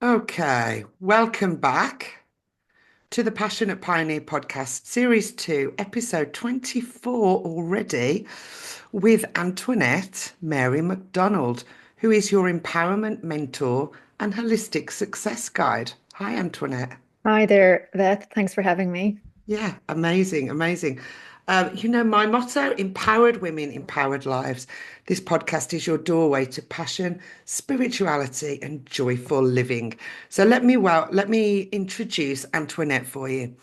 Okay, welcome back to the Passionate Pioneer podcast, series 2, episode 24 already, with Antoinette Mary McDonald, who is your empowerment mentor and holistic success guide. Hi, Antoinette. Hi there, Beth. Thanks for having me. Yeah, amazing, amazing. My motto, empowered women, empowered lives. This podcast is your doorway to passion, spirituality, and joyful living. So let me introduce Antoinette for you.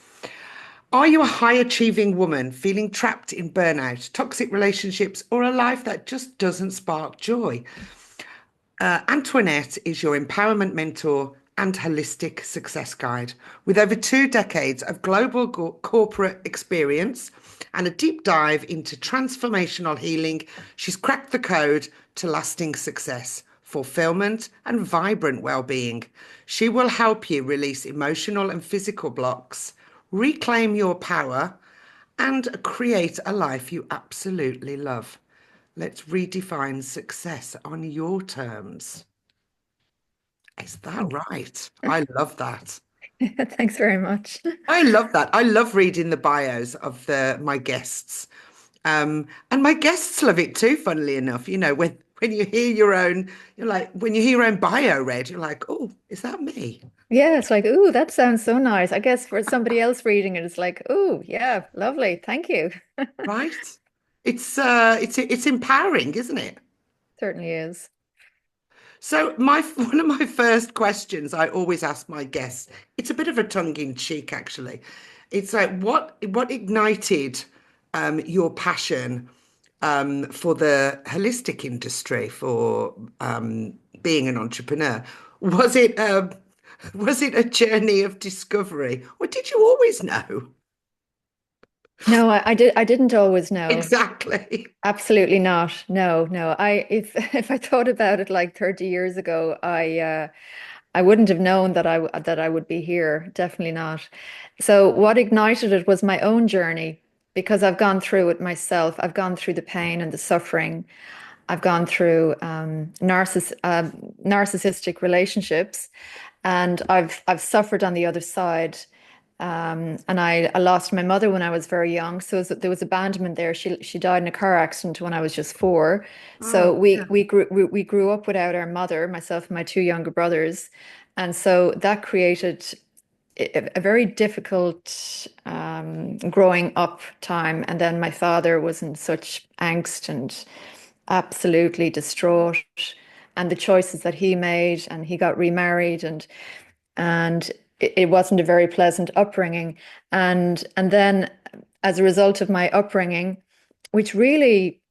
Are you a high achieving woman feeling trapped in burnout, toxic relationships, or a life that just doesn't spark joy? Antoinette is your empowerment mentor and holistic success guide. With over 2 decades of global corporate experience and a deep dive into transformational healing, she's cracked the code to lasting success, fulfillment, and vibrant well-being. She will help you release emotional and physical blocks, reclaim your power, and create a life you absolutely love. Let's redefine success on your terms. Is that Thank right? I love that. Thanks very much. I love that. I love reading the bios of my guests. And my guests love it too, funnily enough. When you hear your own, you're like, when you hear your own bio read, you're like, oh, is that me? Yeah, it's like, ooh, that sounds so nice. I guess for somebody else reading it, it's like, ooh, yeah, lovely. Thank you. Right? It's empowering, isn't it? Certainly is. So my one of my first questions I always ask my guests, it's a bit of a tongue-in-cheek actually. It's like what ignited your passion for the holistic industry, for being an entrepreneur? Was it was it a journey of discovery, or did you always know? No, I didn't always know. Exactly. Absolutely not. No, no. If if I thought about it like 30 years ago, I wouldn't have known that I would be here. Definitely not. So what ignited it was my own journey because I've gone through it myself. I've gone through the pain and the suffering. I've gone through narcissistic relationships, and I've suffered on the other side. And I lost my mother when I was very young, so there was abandonment there. She died in a car accident when I was just 4. Oh, So we grew up without our mother, myself and my two younger brothers, and so that created a very difficult growing up time. And then my father was in such angst and absolutely distraught, and the choices that he made, and he got remarried, and it wasn't a very pleasant upbringing. And then as a result of my upbringing, which really,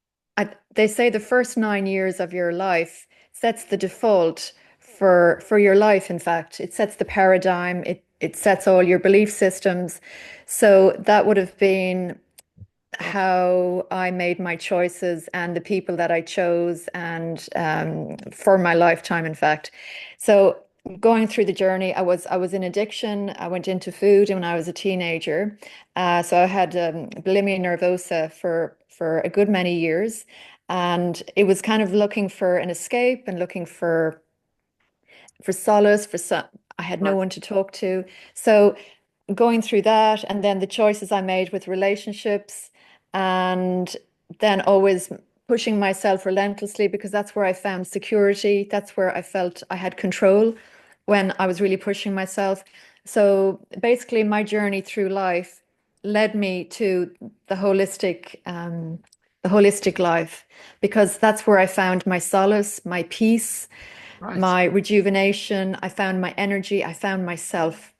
they say the first 9 years of your life sets the default for your life. In fact, it sets the paradigm. It sets all your belief systems. So that would have been how I made my choices and the people that I chose, and for my lifetime, in fact. So going through the journey, I was in addiction. I went into food when I was a teenager. So I had bulimia nervosa for a good many years, and it was kind of looking for an escape and looking for solace. I had no right. one to talk to. So going through that, and then the choices I made with relationships, and then always pushing myself relentlessly because that's where I found security. That's where I felt I had control when I was really pushing myself. So basically, my journey through life led me to the holistic life, because that's where I found my solace, my peace, Right. my rejuvenation. I found my energy. I found myself.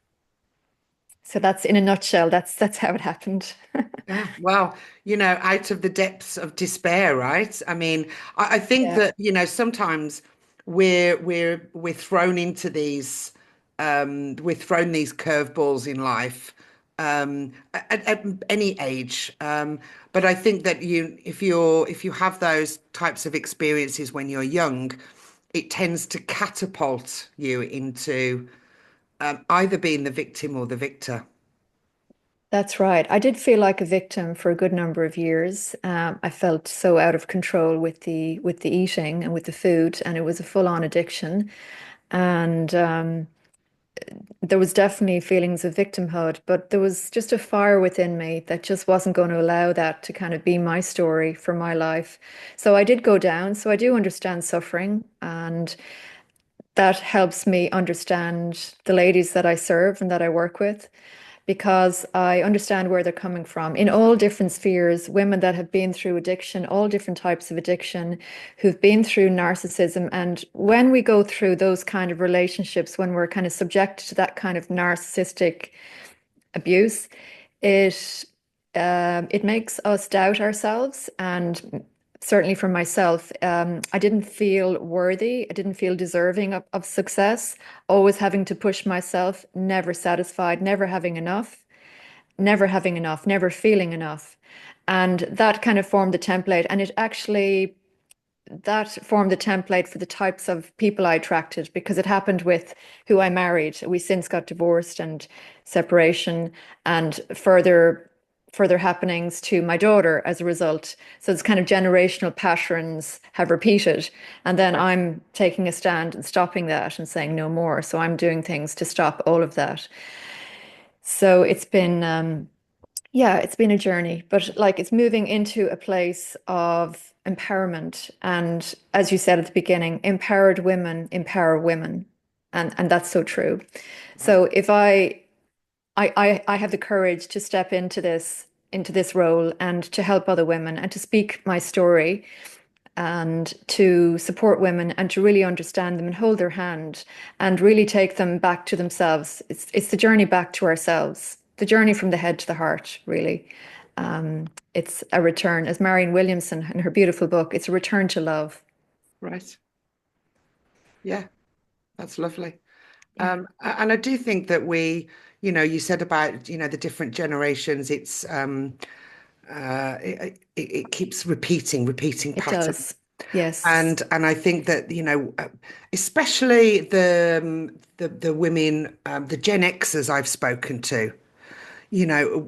So that's in a nutshell. That's how it happened. Yeah, well, out of the depths of despair, right? I mean, I think Yeah, that, sometimes we're thrown into we're thrown these curveballs in life, at any age. But I think that if you have those types of experiences when you're young, it tends to catapult you into either being the victim or the victor. that's right. I did feel like a victim for a good number of years. I felt so out of control with the eating and with the food, and it was a full-on addiction. And there was definitely feelings of victimhood, but there was just a fire within me that just wasn't going to allow that to kind of be my story for my life. So I did go down. So I do understand suffering, and that helps me understand the ladies that I serve and that I work with, because I understand where they're coming from in all different spheres, women that have been through addiction, all different types of addiction, who've been through narcissism. And when we go through those kind of relationships, when we're kind of subjected to that kind of narcissistic abuse, it it makes us doubt ourselves. And certainly for myself, I didn't feel worthy. I didn't feel deserving of success, always having to push myself, never satisfied, never having enough, never feeling enough. And that kind of formed the template. And it actually, that formed the template for the types of people I attracted, because it happened with who I married. We since got divorced and separation, and further happenings to my daughter as a result. So it's kind of generational patterns have repeated. And then I'm taking a stand and stopping that and saying no more. So I'm doing things to stop all of that. So it's been yeah, it's been a journey, but like it's moving into a place of empowerment. And as you said at the beginning, empowered women empower women. And that's so true. So if I have the courage to step into this role and to help other women and to speak my story and to support women and to really understand them and hold their hand and really take them back to themselves. It's the journey back to ourselves, the journey from the head to the heart, really. It's a return, as Marianne Williamson in her beautiful book, it's a return to love. Right. Yeah, that's lovely. Yeah, And I do think that you said about, the different generations, it keeps repeating it patterns. does. Yes, And I think that, especially the women, the Gen Xers I've spoken to, you know,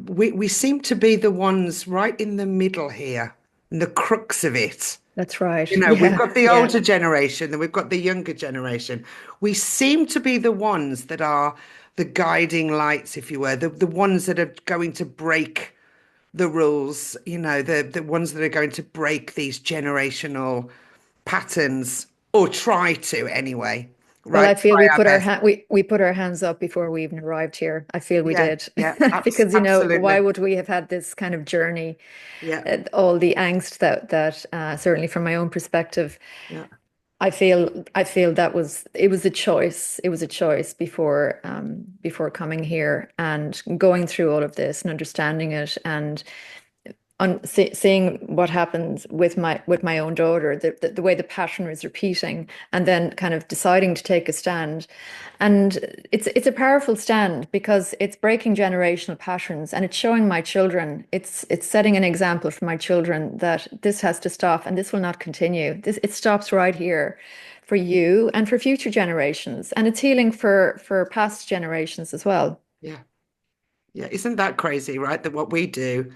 we seem to be the ones right in the middle here, in the crux of it. that's right. We've Yeah, got the yeah, older generation, then we've got the younger generation. We seem to be the ones that are the guiding lights, if you were, the ones that are going to break the rules, the ones that are going to break these generational patterns, or try to anyway, Well, right? I feel Try we our put best. we put our hands up before we even arrived here. I feel we Yeah, did. yeah, Because, why absolutely. would we have had this kind of journey? Yeah, All the angst that certainly from my own perspective, yeah, I feel that it was a choice. It was a choice before coming here and going through all of this and understanding it, and seeing what happens with my own daughter, the way the pattern is repeating, and then kind of deciding to take a stand. And it's a powerful stand because it's breaking generational patterns, and it's showing my children, it's setting an example for my children that this has to stop and this will not continue. It stops right here for you and for future generations, and it's healing for past generations as well. yeah, yeah. Isn't that crazy, right? That what we do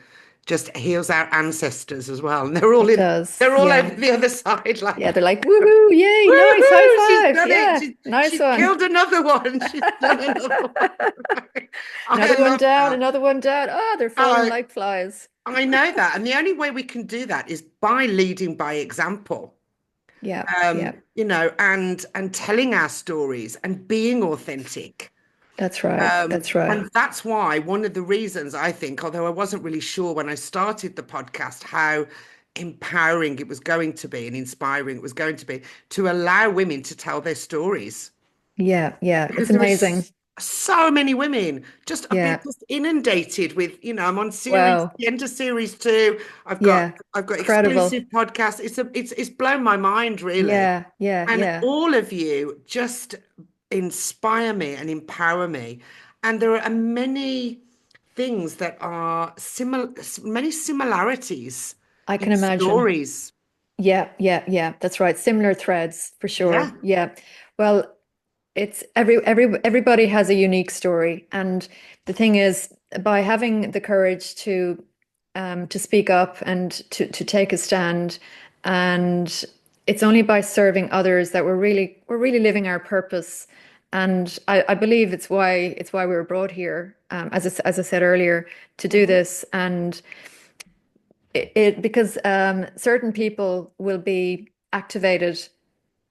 just heals our ancestors as well, and It does. they're all over Yeah. the other side, Yeah, like, they're like, woohoo, yay, nice, high woohoo, she's five. done it. Yeah, nice She's one. killed another one. She's done another one. I Another one love down, that. another one down. Oh, they're falling I like flies. I know that, and the only way we can do that is by leading by example. Yeah, yeah, And telling our stories and being authentic. that's right. That's right. And that's why one of the reasons I think, although I wasn't really sure when I started the podcast, how empowering it was going to be and inspiring it was going to be to allow women to tell their stories. Yeah, yeah. It's Because there are amazing. so many women just I've been Yeah. just inundated with, I'm on Wow. the end of series two. Yeah. I've got Incredible. exclusive podcasts. It's blown my mind really. Yeah, yeah, And yeah. all of you just inspire me and empower me. And there are many things that are similar, many similarities I in can imagine. stories. Yeah, yeah, yeah. That's right. Similar threads for Yeah, sure. Yeah. Well, it's everybody has a unique story, and the thing is, by having the courage to speak up and to take a stand, and it's only by serving others that we're really living our purpose And I believe it's why we were brought here, as I said earlier, to do Mhm. this. And because certain people will be activated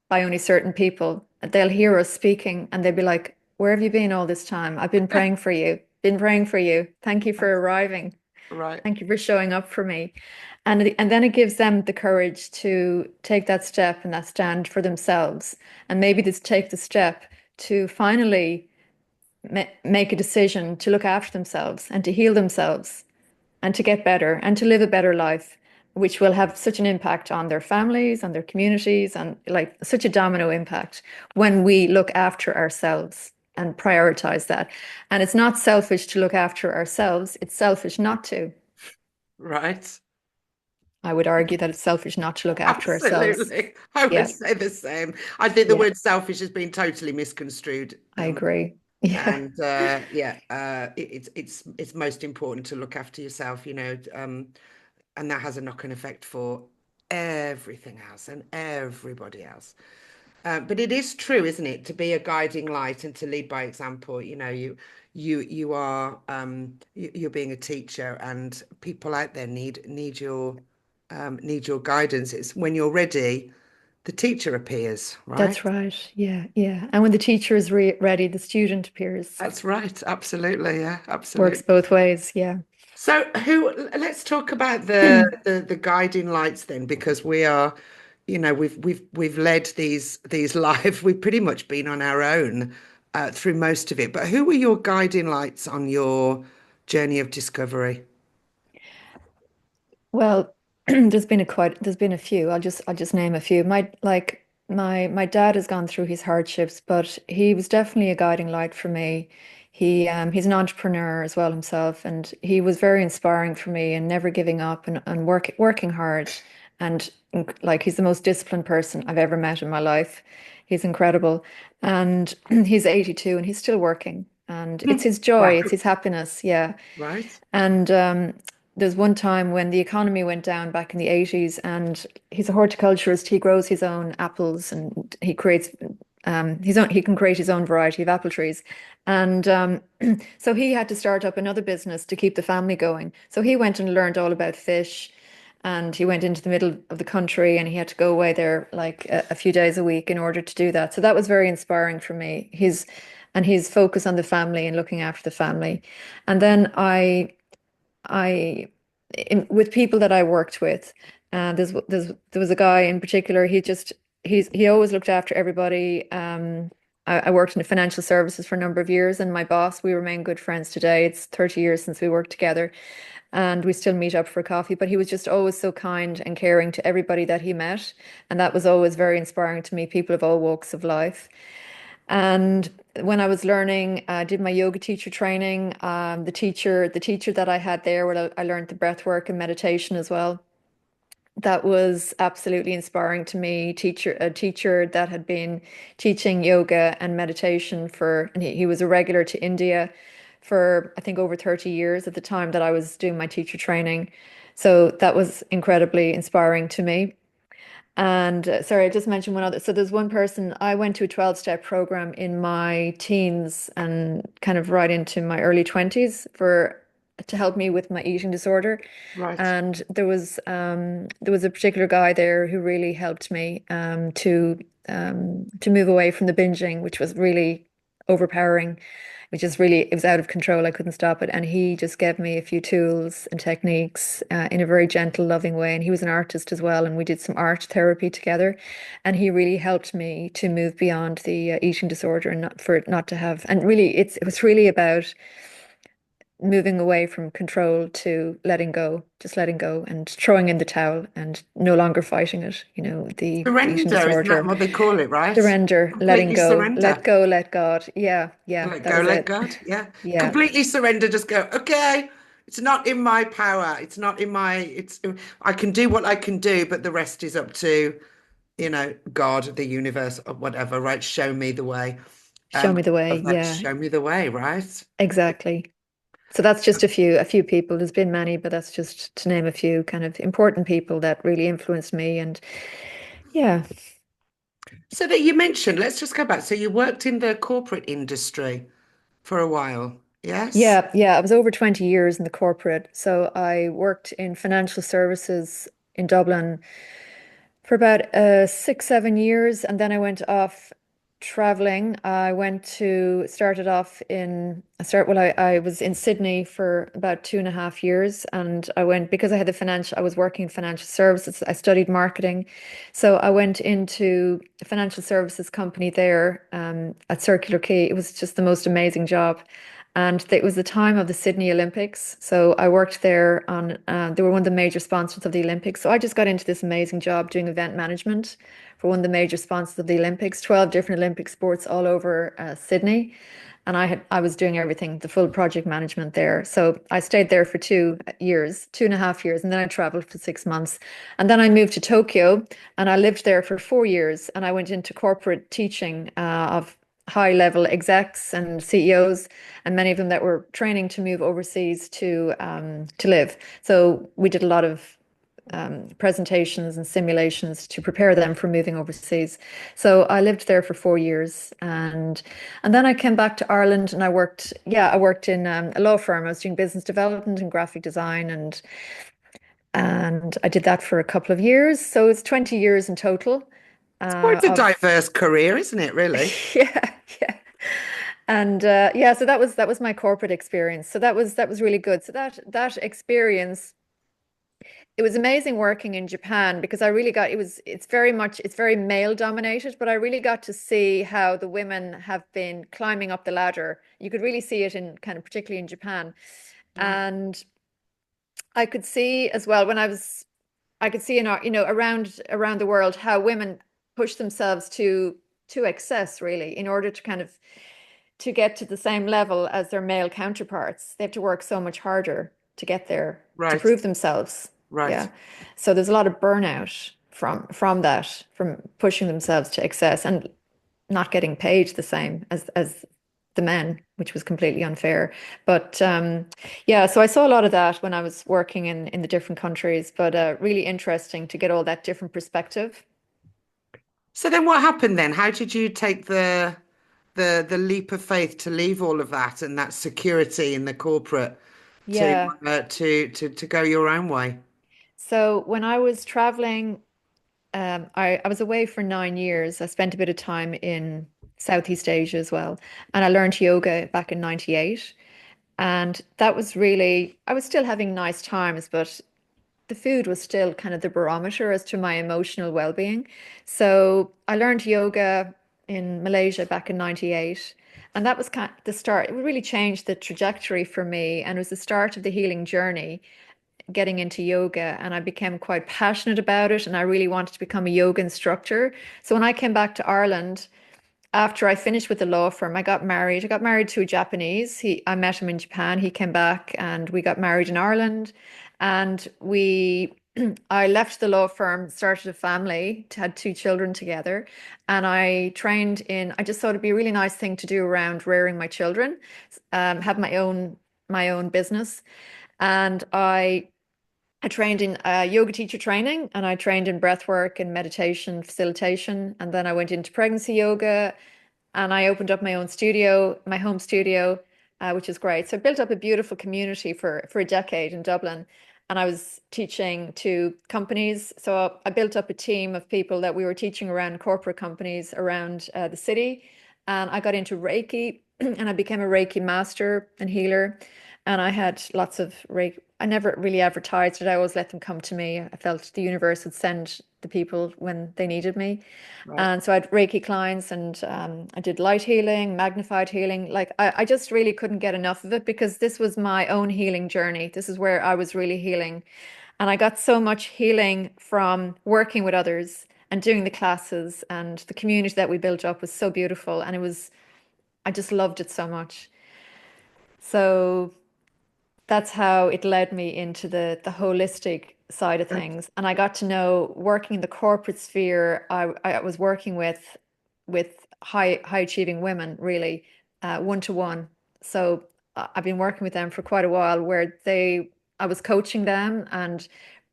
by only certain people. They'll hear us speaking and they'll be like, "Where have you been all this time? I've been praying for you. Been praying for you. Thank you for arriving. Right. Thank you for showing up for me." And then it gives them the courage to take that step and that stand for themselves, and maybe just take the step to finally make a decision to look after themselves and to heal themselves and to get better and to live a better life, which will have such an impact on their families, on their communities, and like such a domino impact when we look after ourselves and prioritize that. And it's not selfish to look after ourselves, it's selfish not to. Right. I would argue that it's selfish not to look after ourselves. Absolutely. I would Yeah, say the same. I think the yeah, word selfish has been totally misconstrued. I agree. Yeah, And yeah, it's most important to look after yourself, and that has a knock-on effect for everything else and everybody else. But it is true, isn't it, to be a guiding light and to lead by example. You are you're being a teacher, and people out there need your guidance. It's when you're ready, the teacher appears, right? that's right. Yeah, yeah. And when the teacher is re ready, the student appears. That's right. Absolutely. Yeah, Works absolutely. both ways. Yeah. So let's talk about the guiding lights then, because we are, we've led these lives. We've pretty much been on our own through most of it. But who were your guiding lights on your journey of discovery? Well, there's been a few. I'll just name a few. My dad has gone through his hardships, but he was definitely a guiding light for me. He's an entrepreneur as well himself, and he was very inspiring for me and never giving up and working hard. And like he's the most disciplined person I've ever met in my life. He's incredible. And he's 82 and he's still working. And it's his Wow. joy, it's his happiness. Yeah. Right. And there's one time when the economy went down back in the 80s, and he's a horticulturist. He grows his own apples and he creates he can create his own variety of apple trees. And so he had to start up another business to keep the family going. So he went and learned all about fish, and he went into the middle of the country and he had to go away there like a few days a week in order to do that. So that was very inspiring for me. His focus on the family and looking after the family. And then I with people that I worked with, there was a guy in particular. He always looked after everybody. I worked in financial services for a number of years, and my boss, we remain good friends today. It's 30 years since we worked together, and we still meet up for coffee. But he was just always so kind and caring to everybody that he met, and that was always very inspiring to me. People of all walks of life. And when I was learning, I did my yoga teacher training. The teacher that I had there, where I learned the breath work and meditation as well. That was absolutely inspiring to me. A teacher that had been teaching yoga and meditation and he was a regular to India for, I think, over 30 years at the time that I was doing my teacher training. So that was incredibly inspiring to me. And sorry, I just mentioned one other. So there's one person, I went to a 12-step program in my teens and kind of right into my early 20s for to help me with my eating disorder. Right. And there was a particular guy there who really helped me to move away from the binging, which was really overpowering, which is really, it was out of control. I couldn't stop it. And he just gave me a few tools and techniques in a very gentle, loving way. And he was an artist as well. And we did some art therapy together. And he really helped me to move beyond the eating disorder and not for it not to have. And really, it was really about moving away from control to letting go, just letting go and throwing in the towel and no longer fighting it, the eating Surrender, isn't that disorder. what they call it, right? Surrender, letting Completely go, let surrender. go, let God. Yeah, yeah, Let that go, was let it. God. Yeah. Yeah. Completely surrender. Just go, okay, it's not in my power. It's not in my, I can do what I can do, but the rest is up to, God, the universe, or whatever, right? Show me the way. Show me the way. Love that. Yeah, Show me the way, right? exactly. So that's just a few people. There's been many, but that's just to name a few kind of important people that really influenced me. And yeah, So that you mentioned, let's just go back. So you worked in the corporate industry for a while, yes? Yeah, I was over 20 years in the corporate. So I worked in financial services in Dublin for about 6, 7 years, and then I went off traveling. I went to started off in start well, I was in Sydney for about 2.5 years, and I went because I had the financial. I was working in financial services. I studied marketing, so I went into a financial services company there at Circular Quay. It was just the most amazing job. And it was the time of the Sydney Olympics. So I worked there on, they were one of the major sponsors of the Olympics. So I just got into this amazing job doing event management for one of the major sponsors of the Olympics, 12 different Olympic sports all over Sydney. And I was doing everything, the full project management there. So I stayed there for 2 years, 2.5 years, and then I traveled for 6 months. And then I moved to Tokyo and I lived there for 4 years. And I went into corporate teaching of high level execs and CEOs, and many of them that were training to move overseas to live. So we did a lot of presentations and simulations to prepare them for moving overseas. So I lived there for 4 years, and then I came back to Ireland and I worked. Yeah, I worked in a law firm. I was doing business development and graphic design, and I did that for a couple of years. So it's 20 years in total. It's quite a Of diverse career, isn't it, really? yeah, yeah. And yeah, so that was my corporate experience. So that was really good. So that experience, it was amazing working in Japan because I really got it's very male dominated, but I really got to see how the women have been climbing up the ladder. You could really see it in kind of particularly in Japan. Right. And I could see as well when I could see in our, around the world how women push themselves to excess really in order to kind of to get to the same level as their male counterparts. They have to work so much harder to get there, to Right. prove themselves. Right. Yeah. So there's a lot of burnout from that, from pushing themselves to excess and not getting paid the same as the men, which was completely unfair. But yeah, so I saw a lot of that when I was working in the different countries, but really interesting to get all that different perspective. So then what happened then? How did you take the leap of faith to leave all of that and that security in the corporate to Yeah. to go your own way? So when I was traveling, I was away for 9 years. I spent a bit of time in Southeast Asia as well. And I learned yoga back in 98. And that was really, I was still having nice times, but the food was still kind of the barometer as to my emotional well-being. So I learned yoga in Malaysia back in 98. And that was kind of the start. It really changed the trajectory for me. And it was the start of the healing journey, getting into yoga, and I became quite passionate about it and I really wanted to become a yoga instructor. So when I came back to Ireland after I finished with the law firm, I got married. I got married to a Japanese. I met him in Japan. He came back and we got married in Ireland, and we I left the law firm, started a family, had 2 children together, and I just thought it'd be a really nice thing to do around rearing my children, have my own business. And I trained in yoga teacher training, and I trained in breath work and meditation facilitation. And then I went into pregnancy yoga, and I opened up my own studio, my home studio, which is great. So I built up a beautiful community for a decade in Dublin. And I was teaching to companies. So I built up a team of people that we were teaching around corporate companies around the city. And I got into Reiki and I became a Reiki master and healer. And I had lots of Reiki. I never really advertised it. I always let them come to me. I felt the universe would send the people when they needed me. Right. And so I had Reiki clients, and I did light healing, magnified healing. Like I just really couldn't get enough of it because this was my own healing journey. This is where I was really healing. And I got so much healing from working with others and doing the classes, and the community that we built up was so beautiful. And I just loved it so much. So that's how it led me into the holistic side of Right. things. And I got to know, working in the corporate sphere, I was working with high achieving women really, one to one. So I've been working with them for quite a while, where I was coaching them and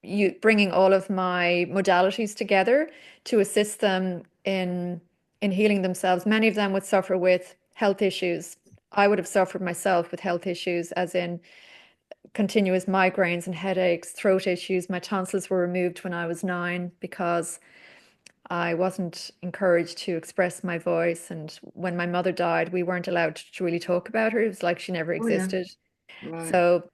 you bringing all of my modalities together to assist them in healing themselves. Many of them would suffer with health issues. I would have suffered myself with health issues, as in continuous migraines and headaches, throat issues. My tonsils were removed when I was 9 because I wasn't encouraged to express my voice. And when my mother died, we weren't allowed to really talk about her. It was like she never Oh yeah. existed. Right. So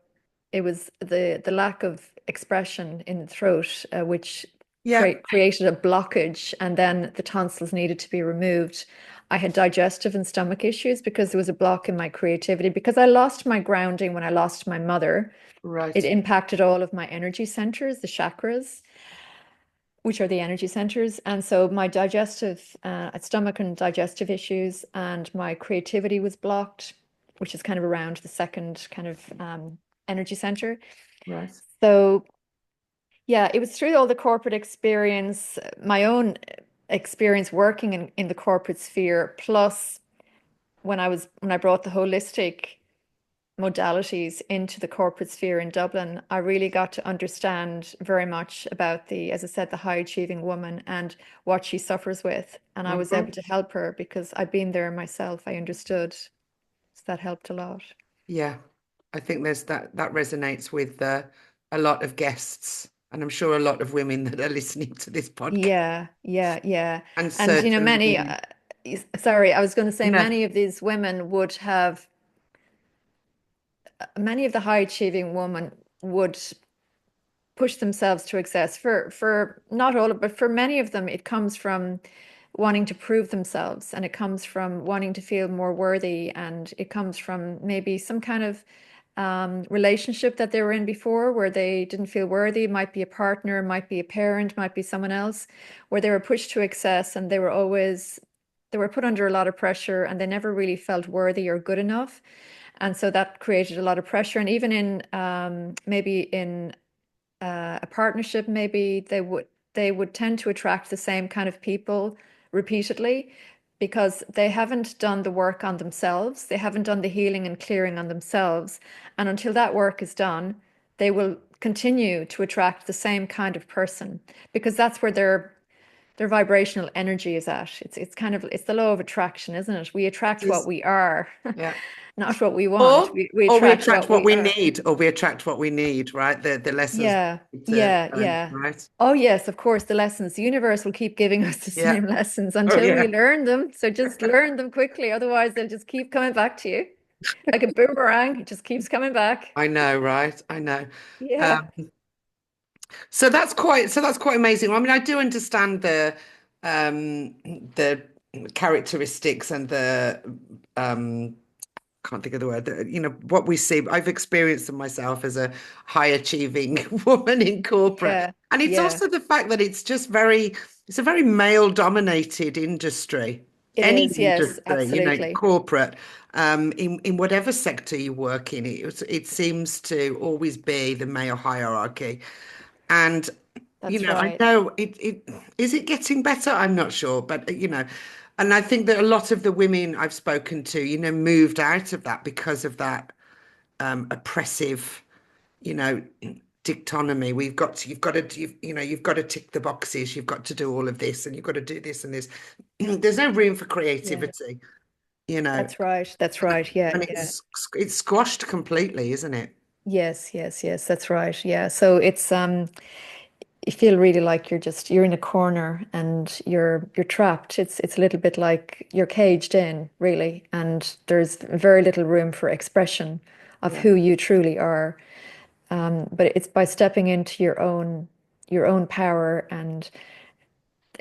it was the lack of expression in the throat, which Yeah. created a blockage, and then the tonsils needed to be removed. I had digestive and stomach issues because there was a block in my creativity. Because I lost my grounding when I lost my mother, it Right. impacted all of my energy centers, the chakras, which are the energy centers. And so my digestive, stomach and digestive issues, and my creativity was blocked, which is kind of around the second kind of energy center. Right. So yeah, it was through all the corporate experience, my own experience working in the corporate sphere, plus when I brought the holistic modalities into the corporate sphere in Dublin, I really got to understand very much about as I said, the high achieving woman and what she suffers with. And I was able Mhm. to help her because I'd been there myself. I understood. So that helped a lot. Yeah. I think there's that resonates with a lot of guests, and I'm sure a lot of women that are listening to this podcast. Yeah, yeah, yeah. And And many, certainly, sorry, I was going to say no, many of these women would have, many of the high achieving women would push themselves to excess. For not all of, but for many of them, it comes from wanting to prove themselves, and it comes from wanting to feel more worthy, and it comes from maybe some kind of relationship that they were in before where they didn't feel worthy. Might be a partner, might be a parent, might be someone else, where they were pushed to excess, and they were put under a lot of pressure, and they never really felt worthy or good enough. And so that created a lot of pressure. And even in maybe in a partnership, maybe they would tend to attract the same kind of people repeatedly because they haven't done the work on themselves. They haven't done the healing and clearing on themselves. And until that work is done, they will continue to attract the same kind of person because that's where their vibrational energy is at. It's kind of it's the law of attraction, isn't it? We attract what is we are, yeah. not what we want. Or We or we attract attract what what we we are. need, or we attract what we need, right? The lessons Yeah, we need to yeah, learn, yeah. right? Oh, yes, of course, the lessons. The universe will keep giving us the Yeah. same lessons Oh until we yeah. learn them. So just learn them quickly. Otherwise, they'll just keep coming back to you like a boomerang. It just keeps coming back. I know, right? I know. Yeah, Um, so that's quite amazing. I mean, I do understand the characteristics and the can't think of the word, what we see. I've experienced them myself as a high achieving woman in corporate. yeah, And it's yeah. also the fact that it's a very male dominated industry, It any is. Yes, industry, absolutely. corporate, in whatever sector you work in, it seems to always be the male hierarchy. And That's I right. know it is it getting better? I'm not sure, but and I think that a lot of the women I've spoken to, moved out of that because of that oppressive, you know, dictonomy. You've got to tick the boxes, you've got to do all of this, and you've got to do this and this. There's no room for Yeah, creativity, you know, that's right. That's right. Yeah, and yeah. it's squashed completely, isn't it? Yes, yes, yes. That's right. Yeah. So it's you feel really like you're in a corner and you're trapped. It's a little bit like you're caged in, really, and there's very little room for expression of Yeah. who you truly are. But it's by stepping into your own power, and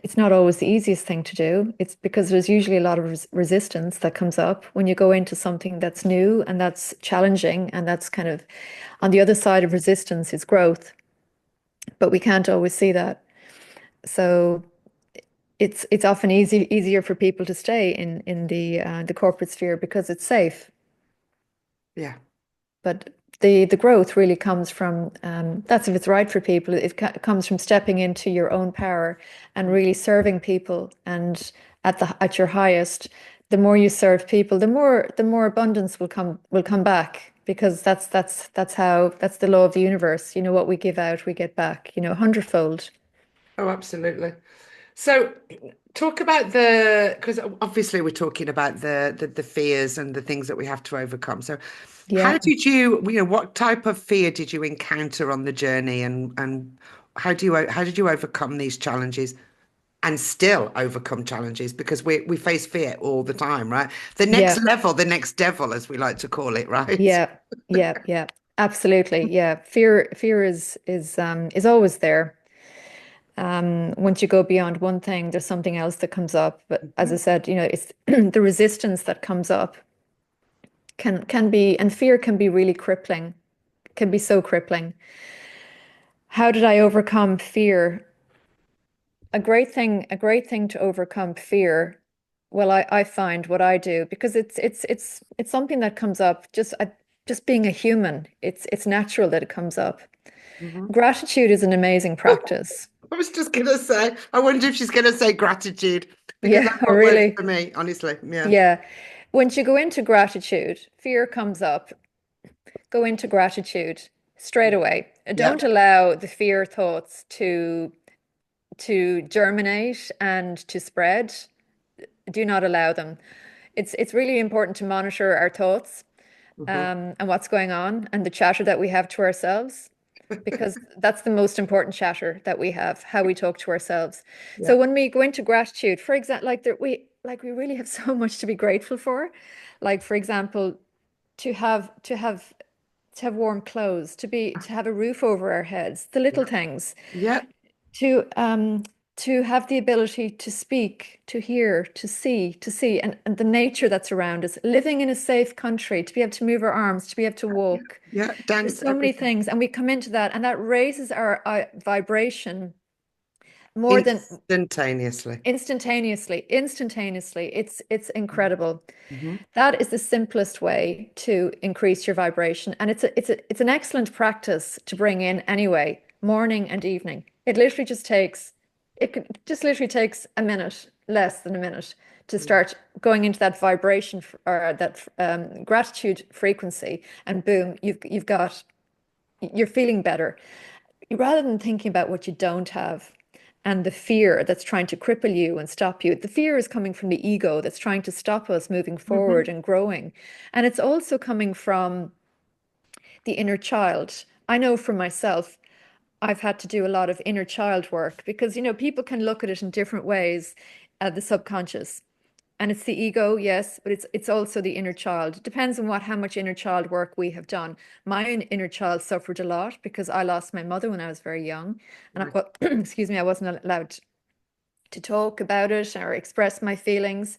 it's not always the easiest thing to do. It's because there's usually a lot of resistance that comes up when you go into something that's new and that's challenging, and that's kind of on the other side of resistance is growth, but we can't always see that. So it's often easier for people to stay in the corporate sphere because it's safe. Yeah. But the growth really comes from that's if it's right for people. It comes from stepping into your own power and really serving people. And at your highest, the more you serve people, the more abundance will come back. because that's the law of the universe. You know, what we give out, we get back, you know, hundredfold. Oh, absolutely. So talk about the, because obviously we're talking about the fears and the things that we have to overcome. So how Yeah. did what type of fear did you encounter on the journey, and how did you overcome these challenges and still overcome challenges, because we face fear all the time, right? The next Yeah. level, the next devil, as we like to call it, right? Yeah. Yeah. Yeah. Absolutely. Yeah. Fear is always there. Once you go beyond one thing, there's something else that comes up. But as I said, you know, it's the resistance that comes up can be, and fear can be really crippling, can be so crippling. How did I overcome fear? A great thing to overcome fear. Well, I find what I do, because it's something that comes up just being a human. It's natural that it comes up. Mhm. Gratitude is an amazing practice. I was just gonna say, I wonder if she's gonna say gratitude, because Yeah, that's what works really. for me, honestly. Yeah. Yeah. Once you go into gratitude, fear comes up. Go into gratitude straight away. Yeah. Don't allow the fear thoughts to germinate and to spread. Do not allow them. It's really important to monitor our thoughts, Hmm. and what's going on, and the chatter that we have to ourselves, because that's the most important chatter that we have, how we talk to ourselves. So Yeah. when we go into gratitude, for example, we really have so much to be grateful for. Like, for example, to have warm clothes, to have a roof over our heads, the little things, Yeah. to to have the ability to speak, to hear, to see, and the nature that's around us, living in a safe country, to be able to move our arms, to be able to Yeah. walk. Yeah. There's Dance, so many everything. things, and we come into that, and that raises our vibration more than Instantaneously. instantaneously. It's incredible. Hmm. That is the simplest way to increase your vibration, and it's an excellent practice to bring in anyway, morning and evening. It just literally takes a minute, less than a minute, to start going into that vibration, or that gratitude frequency, and boom, you're feeling better. Rather than thinking about what you don't have and the fear that's trying to cripple you and stop you, the fear is coming from the ego that's trying to stop us moving forward Hmm. and growing. And it's also coming from the inner child. I know for myself, I've had to do a lot of inner child work, because, you know, people can look at it in different ways, the subconscious. And it's the ego, yes, but it's also the inner child. It depends on how much inner child work we have done. My inner child suffered a lot because I lost my mother when I was very young, and excuse me, I wasn't allowed to talk about it or express my feelings.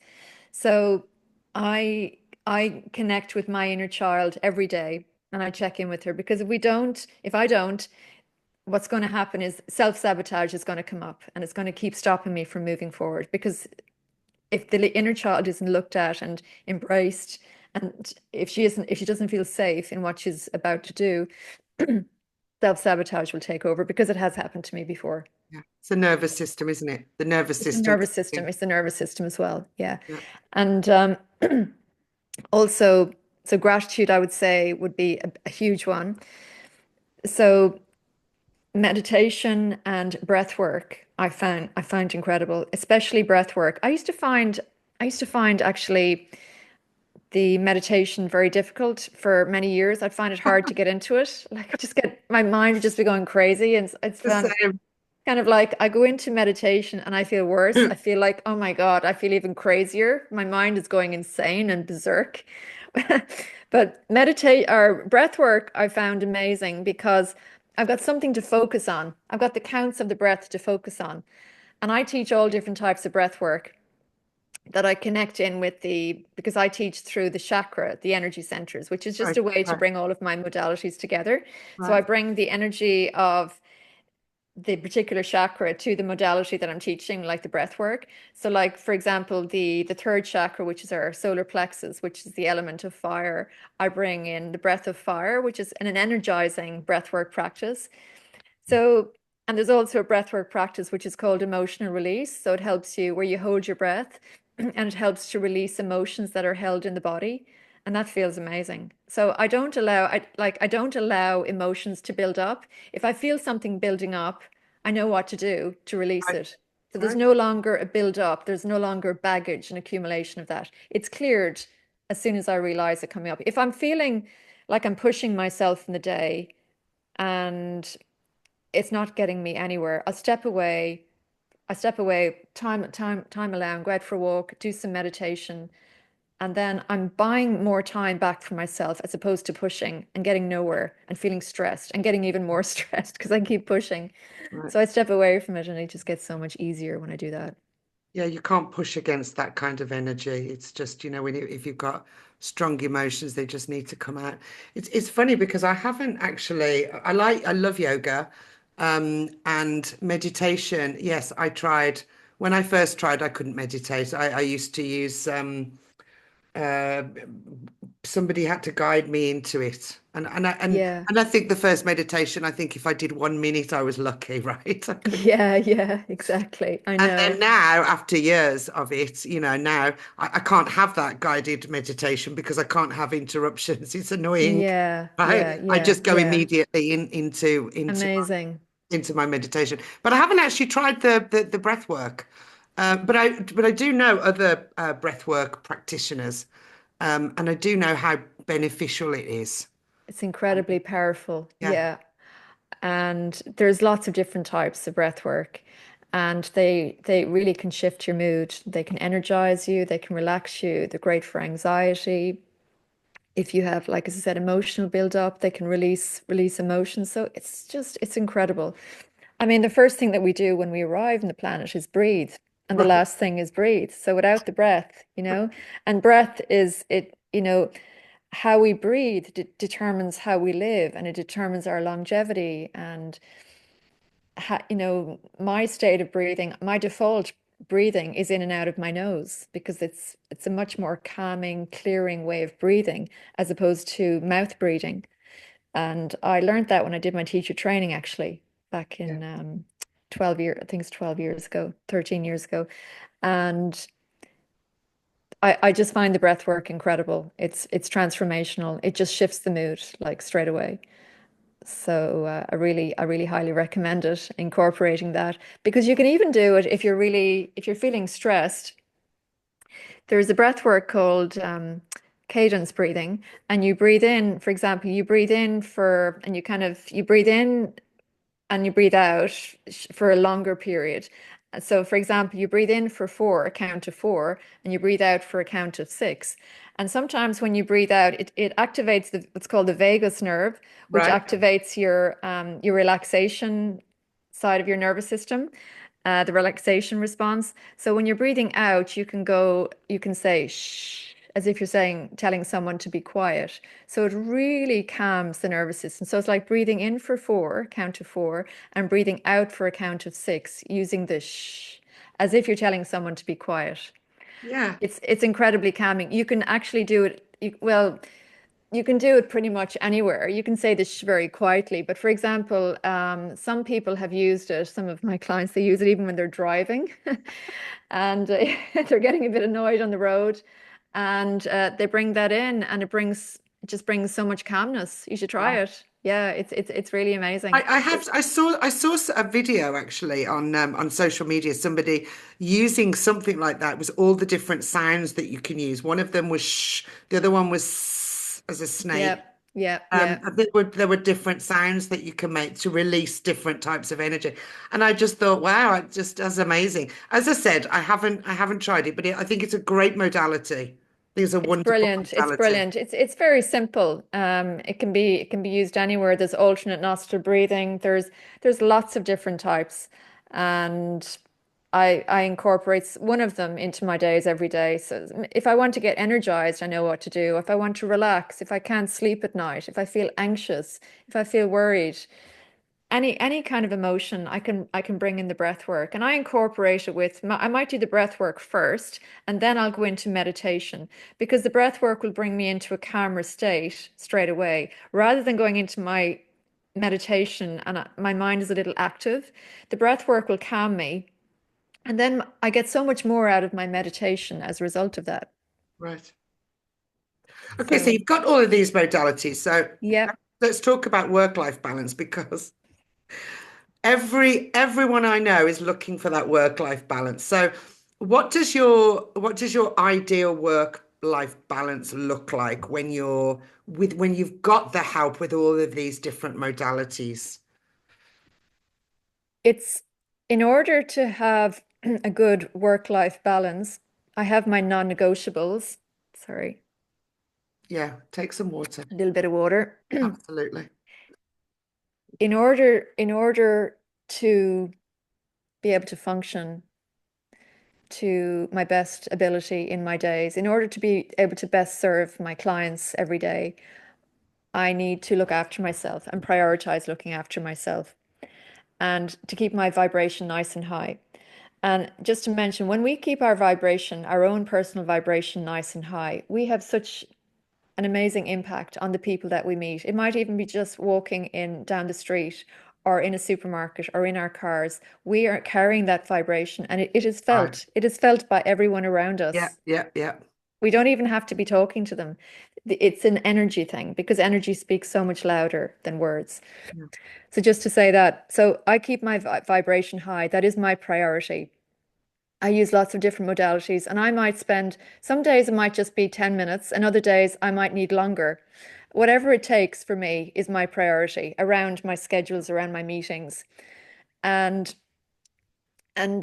So I I connect with my inner child every day, and I check in with her, because if I don't, what's going to happen is self-sabotage is going to come up, and it's going to keep stopping me from moving forward, because if the inner child isn't looked at and embraced, and if she doesn't feel safe in what she's about to do, self-sabotage will take over, because it has happened to me before. Yeah. It's the nervous system, isn't it? The nervous It's the system. nervous system. It's the nervous system as well. Yeah. Yeah. And also, so gratitude, I would say, would be a huge one. So meditation and breath work, I find incredible, especially breath work. I used to find actually the meditation very difficult for many years. I'd find it hard to get into it. Like, my mind would just be going crazy. And it's The fun. same. Kind of like, I go into meditation and I feel worse. I feel like, oh my God, I feel even crazier. My mind is going insane and berserk. But meditate or breath work, I found amazing, because I've got something to focus on. I've got the counts of the breath to focus on. And I teach all different types of breath work that I connect in with because I teach through the chakra, the energy centers, which is just Right. a way to Right. bring all of my modalities together. So I Right. bring the energy of the particular chakra to the modality that I'm teaching, like the breath work. So, like, for example, the third chakra, which is our solar plexus, which is the element of fire, I bring in the breath of fire, which is an energizing breath work practice. So, and there's also a breathwork practice which is called emotional release. So it helps you, where you hold your breath, and it helps to release emotions that are held in the body. And that feels amazing. So I don't allow, I don't allow emotions to build up. If I feel something building up, I know what to do to release Right. it. So there's Right. no longer a build up. There's no longer baggage and accumulation of that. It's cleared as soon as I realize it coming up. If I'm feeling like I'm pushing myself in the day and it's not getting me anywhere, I'll step away. I step away, time allowing, go out for a walk, do some meditation, and then I'm buying more time back for myself as opposed to pushing and getting nowhere and feeling stressed and getting even more stressed because I keep pushing. Right. So I step away from it and it just gets so much easier when I do that. Yeah, you can't push against that kind of energy. It's just, if you've got strong emotions, they just need to come out. It's funny because I haven't actually, I love yoga, and meditation. Yes, I tried. When I first tried, I couldn't meditate. I used to use uh, somebody had to guide me into it. Yeah. And I think the first meditation, I think if I did 1 minute, I was lucky, right? I couldn't. Yeah, yeah, exactly. I And know. then now, after years of it, now I can't have that guided meditation because I can't have interruptions. It's annoying, Yeah, yeah, right? I yeah, just go yeah. immediately Amazing. into my meditation. But I haven't actually tried the breath work. But I do know other breath work practitioners, and I do know how beneficial it is. It's incredibly powerful. Yeah, Yeah. And there's lots of different types of breath work, and they really can shift your mood. They can energize you, they can relax you. They're great for anxiety. If you have, like as I said, emotional buildup, they can release emotions. So it's incredible. I mean, the first thing that we do when we arrive on the planet is breathe, and the right. last thing is breathe. So without the breath, and breath is it, how we breathe determines how we live, and it determines our longevity. And my state of breathing, my default breathing is in and out of my nose because it's a much more calming, clearing way of breathing as opposed to mouth breathing. And I learned that when I did my teacher training actually back Yeah, in 12 years, I think it's 12 years ago, 13 years ago. And I just find the breath work incredible. It's transformational. It just shifts the mood like straight away. So I really highly recommend it, incorporating that because you can even do it if you're feeling stressed. There's a breath work called cadence breathing, and you breathe in, for example, you breathe in for, and you breathe in and you breathe out for a longer period. So, for example, you breathe in for four, a count of four, and you breathe out for a count of six. And sometimes when you breathe out, it activates what's called the vagus nerve, which right. activates your relaxation side of your nervous system, the relaxation response. So when you're breathing out, you can say shh, as if you're telling someone to be quiet. So it really calms the nervous system. So it's like breathing in for four, count to four, and breathing out for a count of six, using the shh, as if you're telling someone to be quiet. Yeah. It's incredibly calming. You can actually do it. Well, you can do it pretty much anywhere. You can say this very quietly, but for example, some people have used it. Some of my clients, they use it even when they're driving, and they're getting a bit annoyed on the road, and they bring that in, and it just brings so much calmness. You should try Wow. it. Yeah, it's really amazing. I saw a video actually on social media, somebody using something like that. It was all the different sounds that you can use. One of them was shh, the other one was as a snake. Yeah, yeah, yeah. I think there were different sounds that you can make to release different types of energy. And I just thought, wow, that's amazing. As I said, I haven't tried it, but I think it's a great modality. I think it's a It's wonderful brilliant. It's modality. brilliant. It's very simple. It can be used anywhere. There's alternate nostril breathing. There's lots of different types, and I incorporate one of them into my days every day. So if I want to get energized, I know what to do. If I want to relax, if I can't sleep at night, if I feel anxious, if I feel worried, any kind of emotion I can bring in the breath work, and I incorporate it with I might do the breath work first and then I'll go into meditation because the breath work will bring me into a calmer state straight away rather than going into my meditation and my mind is a little active. The breath work will calm me, and then I get so much more out of my meditation as a result of that. Right. Okay, so So, you've got all of these modalities. So yeah, let's talk about work-life balance because everyone I know is looking for that work-life balance. So what does your ideal work-life balance look like when you've got the help with all of these different modalities? it's in order to have a good work-life balance, I have my non-negotiables. Sorry, Yeah, take some water. a little bit of water. Absolutely. In order to be able to function to my best ability in my days, in order to be able to best serve my clients every day, I need to look after myself and prioritize looking after myself and to keep my vibration nice and high. And just to mention, when we keep our vibration, our own personal vibration nice and high, we have such an amazing impact on the people that we meet. It might even be just walking in down the street or in a supermarket or in our cars. We are carrying that vibration and it is Right. felt. It is felt by everyone around Yeah, us. yeah, yeah. We don't even have to be talking to them. It's an energy thing because energy speaks so much louder than words. Yeah. So just to say that, so I keep my vibration high. That is my priority. I use lots of different modalities, and I might spend some days it might just be 10 minutes, and other days I might need longer. Whatever it takes for me is my priority around my schedules, around my meetings. And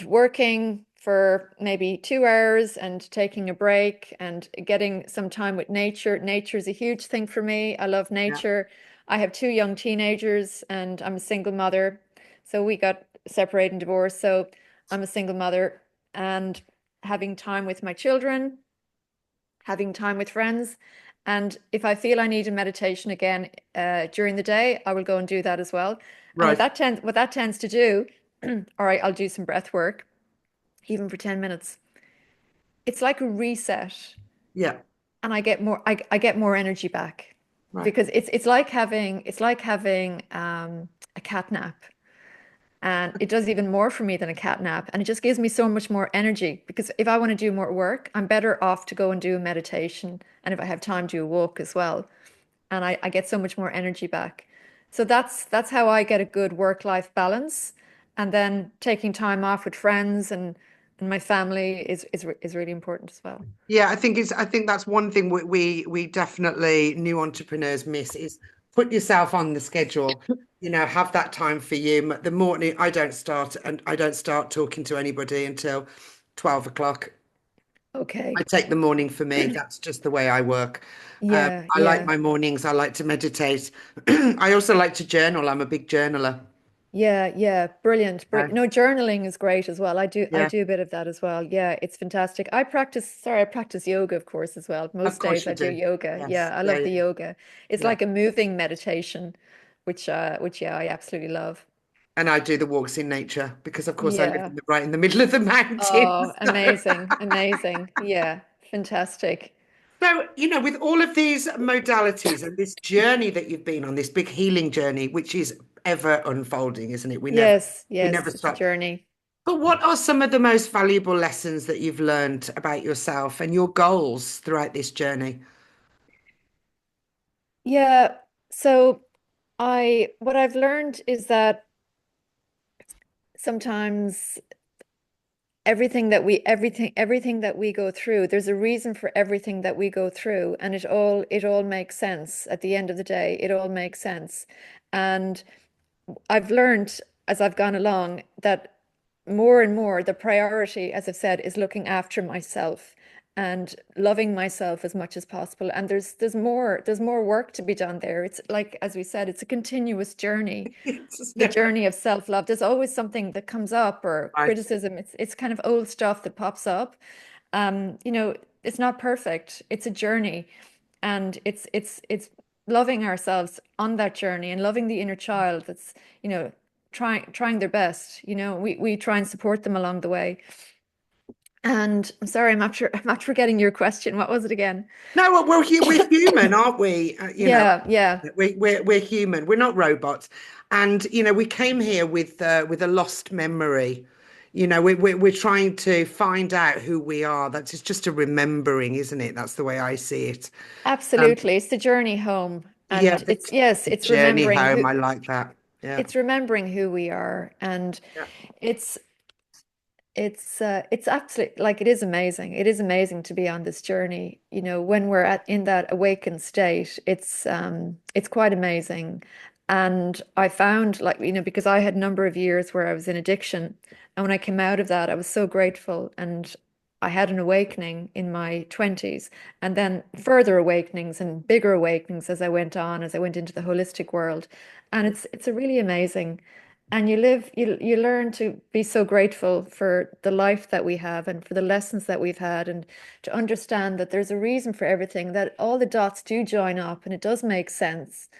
working for maybe 2 hours and taking a break and getting some time with nature. Nature is a huge thing for me. I love Yeah. nature. I have two young teenagers and I'm a single mother. So we got separated and divorced. So I'm a single mother and having time with my children, having time with friends. And if I feel I need a meditation again during the day, I will go and do that as well. And Right. what that tends to do, all right, I'll do some breath work even for 10 minutes. It's like a reset Yeah. and I get more energy back Right. because it's like having a cat nap. And it does even more for me than a cat nap. And it just gives me so much more energy because if I want to do more work, I'm better off to go and do a meditation. And if I have time, do a walk as well. And I get so much more energy back. So that's how I get a good work-life balance. And then taking time off with friends and my family is really important as well. Yeah, I think that's one thing we definitely new entrepreneurs miss is put yourself on the schedule. Have that time for you. The morning I don't start talking to anybody until 12 o'clock. I Okay. take the morning for me. That's just the way I work. Yeah, I like yeah. my mornings. I like to meditate. I also like to journal. I'm a big journaler. Yeah, yeah, brilliant. Uh, No, journaling is great as well. I yeah, do a bit of that as well. Yeah, it's fantastic. I practice yoga, of course, as well. of Most course days you I do do. yoga. Yes. Yeah, I Yeah, love yeah, the yoga. It's yeah. like a moving meditation, which yeah, I absolutely love. And I do the walks in nature because, of course, I live Yeah. right in the middle of the Oh, mountains. amazing, amazing. Yeah, fantastic. So, with all of these modalities and this journey that you've been on, this big healing journey, which is ever unfolding, isn't it? We never, Yes, we never yes, it's a stop. journey. But what are some of the most valuable lessons that you've learned about yourself and your goals throughout this journey? Yeah, so I what I've learned is that sometimes everything that we go through, there's a reason for everything that we go through, and it all makes sense at the end of the day. It all makes sense. And I've learned as I've gone along that more and more the priority, as I've said, is looking after myself and loving myself as much as possible. And there's more work to be done there. It's like, as we said, it's a continuous journey, It's the never journey of self-love. There's always something that comes up or right. criticism. It's kind of old stuff that pops up. It's not perfect. It's a journey, and it's loving ourselves on that journey and loving the inner child that's, trying their best. We try and support them along the way. And I'm sorry, I'm not getting your question. What was it again? No, well, we're human, aren't we? Yeah, yeah. we're human. We're not robots. And we came here with a lost memory. We're trying to find out who we are. That's just a remembering, isn't it? That's the way I see it. Um, Absolutely. It's the journey home. yeah, And it's, yes, the journey home. I like that. Yeah. it's remembering who we are. And Yeah. it's, it's absolutely like it is amazing. It is amazing to be on this journey. When we're in that awakened state, it's quite amazing. And I found like, because I had a number of years where I was in addiction, and when I came out of that, I was so grateful, and I had an awakening in my 20s, and then further awakenings and bigger awakenings as I went on, as I went into the holistic world. And it's a really amazing, and you learn to be so grateful for the life that we have and for the lessons that we've had, and to understand that there's a reason for everything, that all the dots do join up and it does make sense,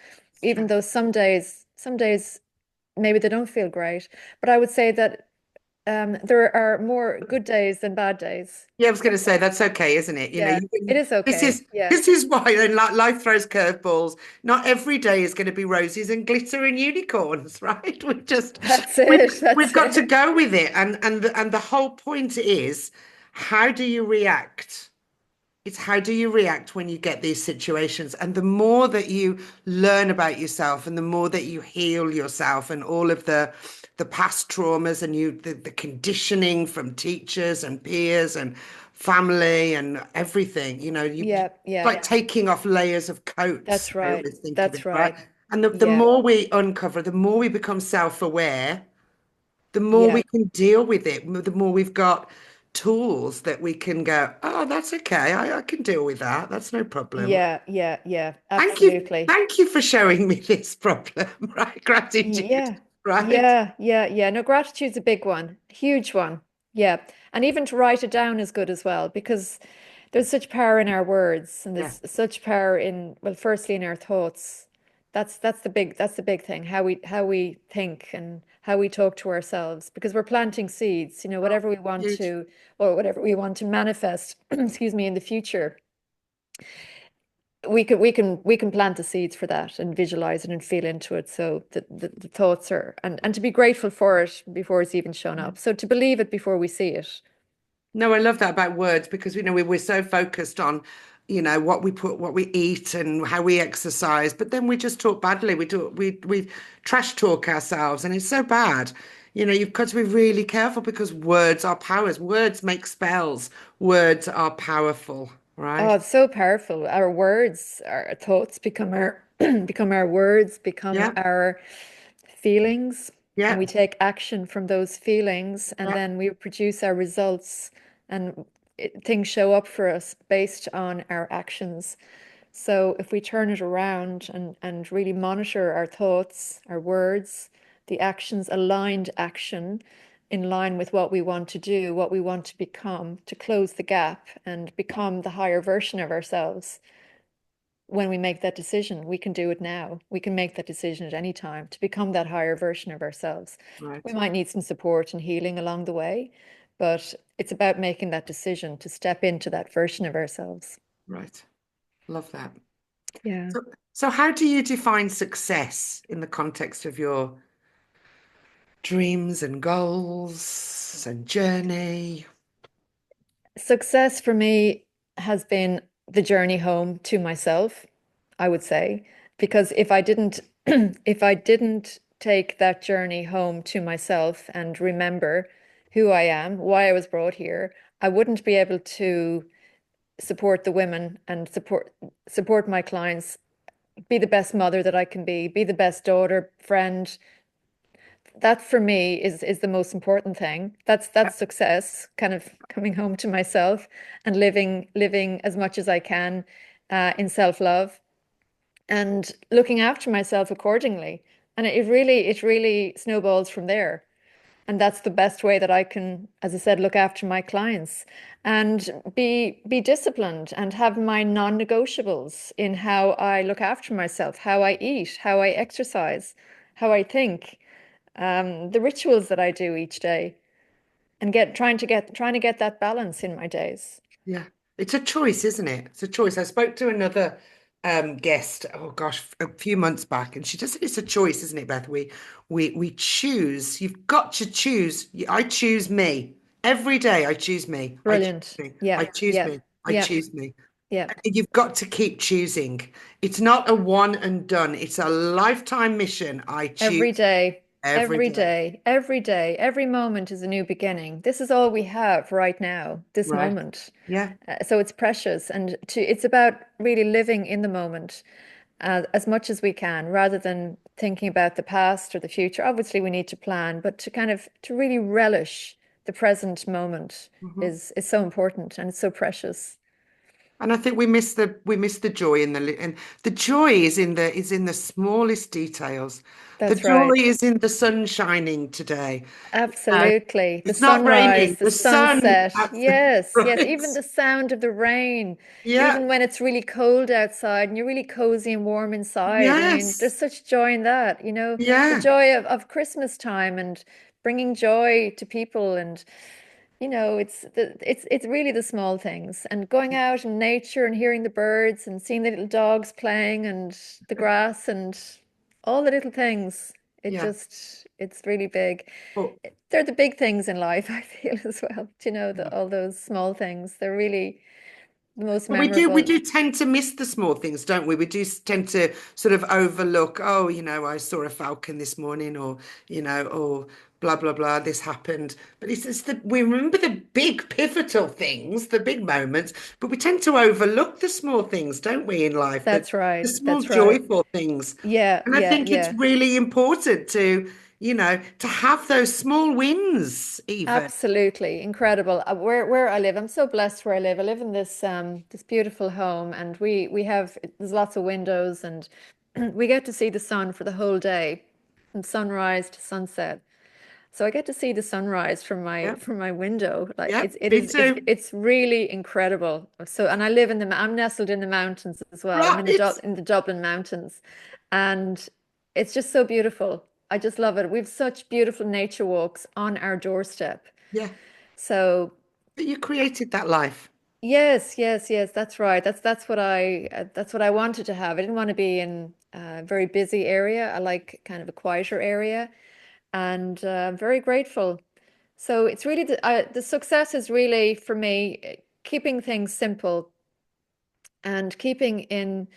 even Yeah. though some days maybe they don't feel great. But I would say that there are more good days than bad days. Yeah, I was going to say that's okay, isn't it? Yeah, it is This okay. is Yeah, this is why life throws curveballs. Not every day is going to be roses and glitter and unicorns, right? that's We've it. we've That's got to it. go with it, and the whole point is, how do you react? It's how do you react when you get these situations? And the more that you learn about yourself and the more that you heal yourself and all of the past traumas and the conditioning from teachers and peers and family and everything, Yeah, yeah, like taking off layers of coats. that's I right. always think of That's it, right? right. And the Yeah, more we uncover, the more we become self-aware, the more yeah, we can deal with it, the more we've got tools that we can go, oh, that's okay. I can deal with that. That's no problem. yeah, yeah, yeah, Thank you. absolutely. Thank you for showing me this problem, right? Gratitude, Yeah, right? yeah, yeah, yeah. No, gratitude's a big one, huge one. Yeah. And even to write it down is good as well, because there's such power in our words, and Yeah. there's such power in, well, firstly in our thoughts. That's the big thing, how we think and how we talk to ourselves, because we're planting seeds, Oh, whatever we want huge. to, or whatever we want to manifest, excuse me, in the future. We can plant the seeds for that and visualize it and feel into it, so the thoughts are, and to be grateful for it before it's even shown up, so to believe it before we see it. No, I love that about words because we're so focused on, what we put, what we eat, and how we exercise, but then we just talk badly. We trash talk ourselves, and it's so bad. You've got to be really careful because words are powers. Words make spells. Words are powerful, Oh, right? it's so powerful. Our words, our thoughts become our become our words, become Yeah, our feelings, and we yeah, take action from those feelings, and yeah, then we produce our results, and things show up for us based on our actions. So if we turn it around and really monitor our thoughts, our words, the actions, aligned action in line with what we want to do, what we want to become, to close the gap and become the higher version of ourselves. When we make that decision, we can do it now. We can make that decision at any time to become that higher version of ourselves. We right, might need some support and healing along the way, but it's about making that decision to step into that version of ourselves. right. Love that. Yeah. So, so how do you define success in the context of your dreams and goals and journey? Success for me has been the journey home to myself, I would say, because if I didn't if I didn't take that journey home to myself and remember who I am, why I was brought here, I wouldn't be able to support the women and support my clients, be the best mother that I can be the best daughter, friend. That for me is the most important thing. That's success, kind of coming home to myself and living as much as I can in self-love and looking after myself accordingly. And it really snowballs from there. And that's the best way that I can, as I said, look after my clients and be disciplined and have my non-negotiables in how I look after myself, how I eat, how I exercise, how I think, the rituals that I do each day, and trying to get that balance in my days. Yeah, it's a choice, isn't it? It's a choice. I spoke to another guest, oh gosh, a few months back, and she just said it's a choice, isn't it, Beth? We choose. You've got to choose. I choose me. Every day I choose me. I choose Brilliant. me. I Yeah, choose yeah, me. I yeah, choose me. yeah. You've got to keep choosing. It's not a one and done. It's a lifetime mission. I Every choose day, every every day. day, every day, every moment is a new beginning. This is all we have right now, this Right. moment. Yeah. So it's precious, and it's about really living in the moment as much as we can, rather than thinking about the past or the future. Obviously, we need to plan, but to kind of to really relish the present moment Mhm. is so important and it's so precious. And I think we miss the joy in and the joy is in the smallest details. The That's joy right. is in the sun shining today. Uh, Absolutely. The it's not sunrise, raining. the The sun, sunset. absolutely Yes, yes. right. Even the sound of the rain, Yeah. even when it's really cold outside and you're really cozy and warm inside. I mean, there's Yes. such joy in that, the Yeah. joy of Christmas time and bringing joy to people. And, it's really the small things and going out in nature and hearing the birds and seeing the little dogs playing and the grass and all the little things. Yeah. It's really big. But They're the big things in life, I feel as well. yeah. All those small things, they're really the most But we memorable. do tend to miss the small things, don't we? We do tend to sort of overlook, oh, I saw a falcon this morning, or blah, blah, blah, this happened. But it's we remember the big pivotal things, the big moments, but we tend to overlook the small things, don't we, in life? The, That's the right. small That's right. joyful things. Yeah, And I yeah, think it's yeah. really important to have those small wins, even. Absolutely incredible. Where I live, I'm so blessed where I live. I live in this beautiful home, and we have there's lots of windows, and we get to see the sun for the whole day, from sunrise to sunset. So I get to see the sunrise from my Yeah. from my window. Like Yeah. it's it Me is it's too. it's really incredible. So and I live in I'm nestled in the mountains as well. I'm in Right. In the Dublin mountains, and it's just so beautiful. I just love it. We have such beautiful nature walks on our doorstep. Yeah. So But you created that life. yes, yes, yes, that's right. That's what I wanted to have. I didn't want to be in a very busy area. I like kind of a quieter area, and I'm very grateful. So it's really the success is really for me keeping things simple and keeping in.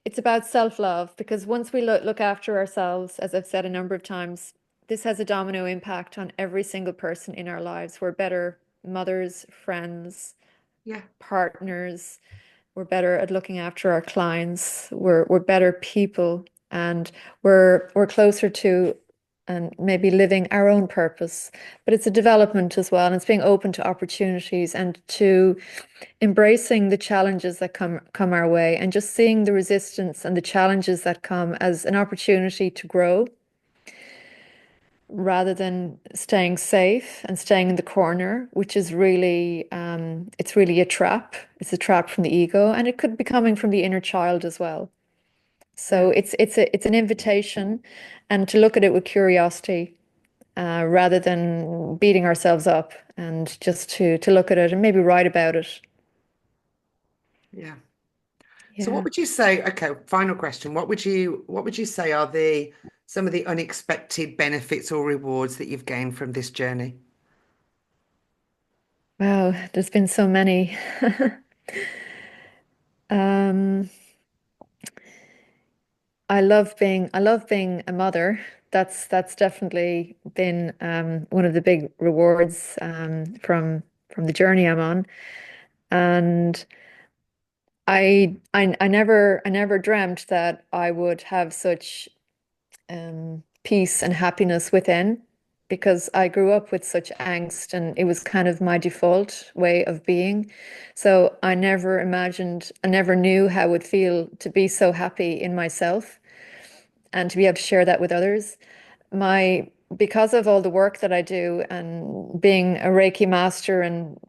It's about self-love because once we look after ourselves, as I've said a number of times, this has a domino impact on every single person in our lives. We're better mothers, friends, Yeah. partners. We're better at looking after our clients. We're better people, and we're closer to and maybe living our own purpose. But it's a development as well, and it's being open to opportunities and to embracing the challenges that come our way, and just seeing the resistance and the challenges that come as an opportunity to grow rather than staying safe and staying in the corner, which is really, it's really a trap. It's a trap from the ego, and it could be coming from the inner child as well. Yeah. So it's an invitation, and to look at it with curiosity, rather than beating ourselves up, and just to look at it and maybe write about it. Yeah. So what Yeah. would you say? Okay, final question. What would you say are the some of the unexpected benefits or rewards that you've gained from this journey? Wow, there's been so many. Um, I love being a mother. That's definitely been one of the big rewards from the journey I'm on. And I never dreamt that I would have such peace and happiness within, because I grew up with such angst and it was kind of my default way of being. So I never imagined, I never knew how it would feel to be so happy in myself and to be able to share that with others. My Because of all the work that I do and being a Reiki master and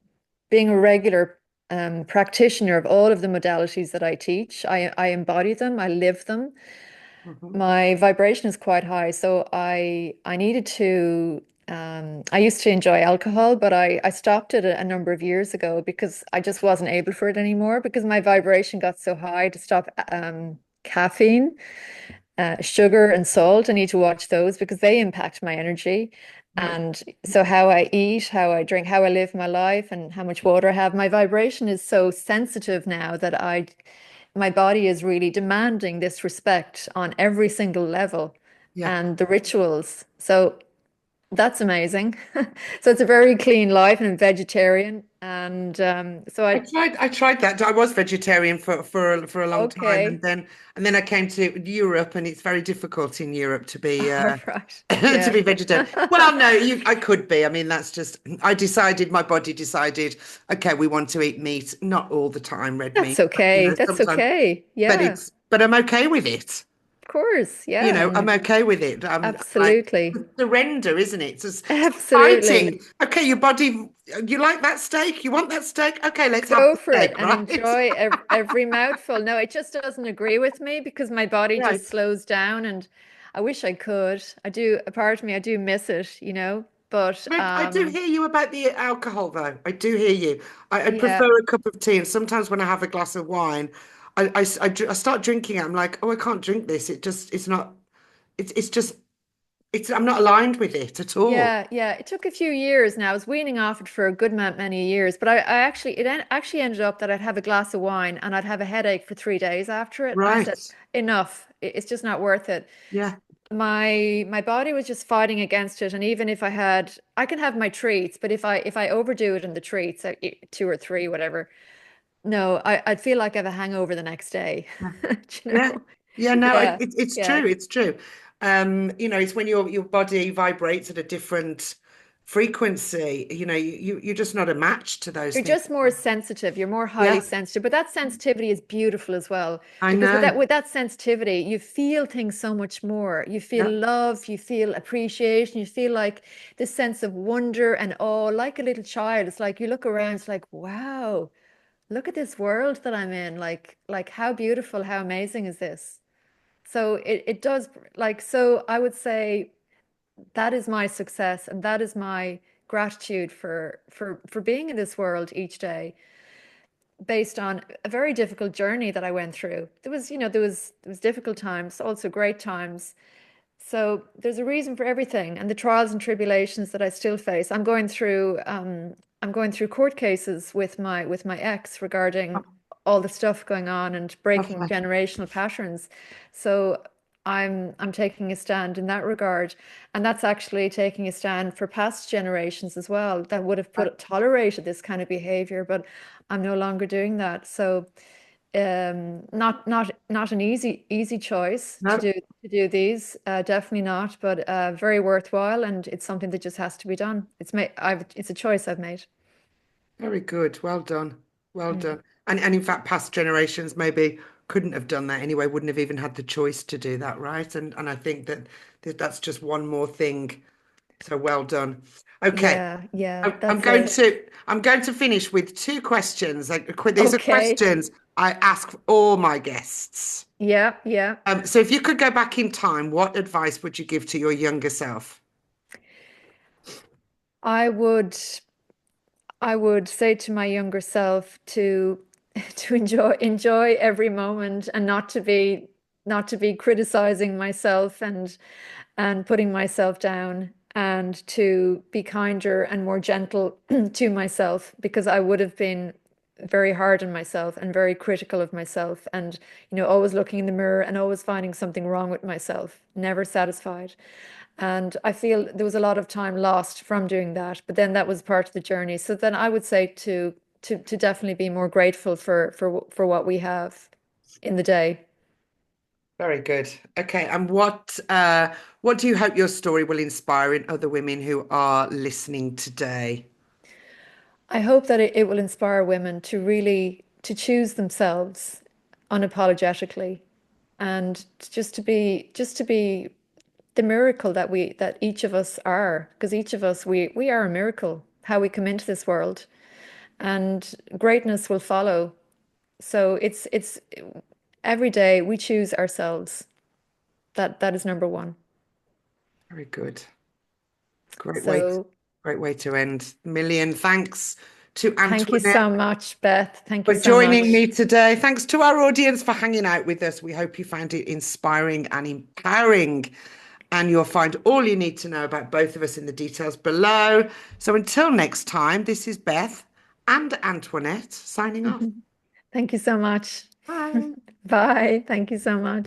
being a regular practitioner of all of the modalities that I teach, I embody them, I live them. Mhm. My vibration is quite high, so I needed to I used to enjoy alcohol, but I stopped it a number of years ago because I just wasn't able for it anymore because my vibration got so high to stop caffeine, sugar and salt. I need to watch those because they impact my energy. Right. And so how I eat, how I drink, how I live my life and how much water I have, my vibration is so sensitive now that my body is really demanding this respect on every single level Yeah. and the rituals. So that's amazing. So it's a very clean life and I'm vegetarian. And so I tried that. I was vegetarian for a long time, okay. and then I came to Europe, and it's very difficult in Europe to be All right. to Yeah. be vegetarian. Well, no, I could be. I mean, that's just I decided. My body decided. Okay, we want to eat meat, not all the time, red That's meat, but, okay. That's sometimes. okay. Yeah. But I'm okay with it. Of course. Yeah. I'm And okay with it. I'm like absolutely. surrender, isn't it? It's Absolutely. fighting. Okay, your body, you like that steak? You want that steak? Okay, let's have Go the for it steak, and right? enjoy every mouthful. No, it just doesn't agree with me because my body just Right. slows down and I wish I could. I do, a part of me, I do miss it, you know, but I do hear you about the alcohol, though. I do hear you. I yeah. prefer a cup of tea, and sometimes when I have a glass of wine, I start drinking it. I'm like, oh, I can't drink this. It's not, it's just, I'm not aligned with it at all. Yeah, yeah. It took a few years now. I was weaning off it for a good many years, but I actually actually ended up that I'd have a glass of wine and I'd have a headache for 3 days after it. And I said, Right. enough. It's just not worth it. Yeah. My body was just fighting against it. And even if I can have my treats, but if I overdo it in the treats, two or three, whatever, no, I'd feel like I have a hangover the next day. Do you Yeah, know? yeah, no, Yeah, it's yeah. true, it's true. It's when your body vibrates at a different frequency. You're just not a match to those You're things. just more sensitive. You're more highly Yeah, sensitive, but that sensitivity is beautiful as well I because with know. that sensitivity, you feel things so much more. You feel Yeah, love, you feel appreciation, you feel like this sense of wonder and awe, like a little child. It's like you look around, it's like, wow, look at this world that I'm in. Like how beautiful, how amazing is this? So it does like so I would say that is my success and that is my gratitude for being in this world each day based on a very difficult journey that I went through. There was difficult times, also great times. So there's a reason for everything, and the trials and tribulations that I still face. I'm going through court cases with my ex regarding all the stuff going on and breaking lovely. generational patterns. So I'm taking a stand in that regard, and that's actually taking a stand for past generations as well that would have tolerated this kind of behavior, but I'm no longer doing that. So not an easy choice to No, do these, definitely not, but very worthwhile, and it's something that just has to be done. It's a choice I've made. very good. Well done. Well Mm. done. And in fact, past generations maybe couldn't have done that anyway, wouldn't have even had the choice to do that, right? And I think that's just one more thing. So well done. Okay. Yeah, yeah, I'm that's going it. to I'm going to finish with two questions. These are Okay. questions I ask all my guests. Yeah, yeah. So if you could go back in time, what advice would you give to your younger self? I would I would say to my younger self to to enjoy every moment and not to be criticizing myself and putting myself down and to be kinder and more gentle to myself because I would have been very hard on myself and very critical of myself and always looking in the mirror and always finding something wrong with myself, never satisfied. And I feel there was a lot of time lost from doing that, but then that was part of the journey. So then I would say to definitely be more grateful for what we have in the day. Very good. Okay. And what do you hope your story will inspire in other women who are listening today? I hope that it will inspire women to really to choose themselves unapologetically and just to be the miracle that each of us are, because each of us we are a miracle, how we come into this world, and greatness will follow. So it's every day we choose ourselves. That is number one. Very good. Great way, So great way to end. Million thanks to thank you Antoinette so much, Beth. Thank you for so joining me much. today. Thanks to our audience for hanging out with us. We hope you found it inspiring and empowering. And you'll find all you need to know about both of us in the details below. So until next time, this is Beth and Antoinette signing off. Thank you so much. Bye. Bye. Thank you so much.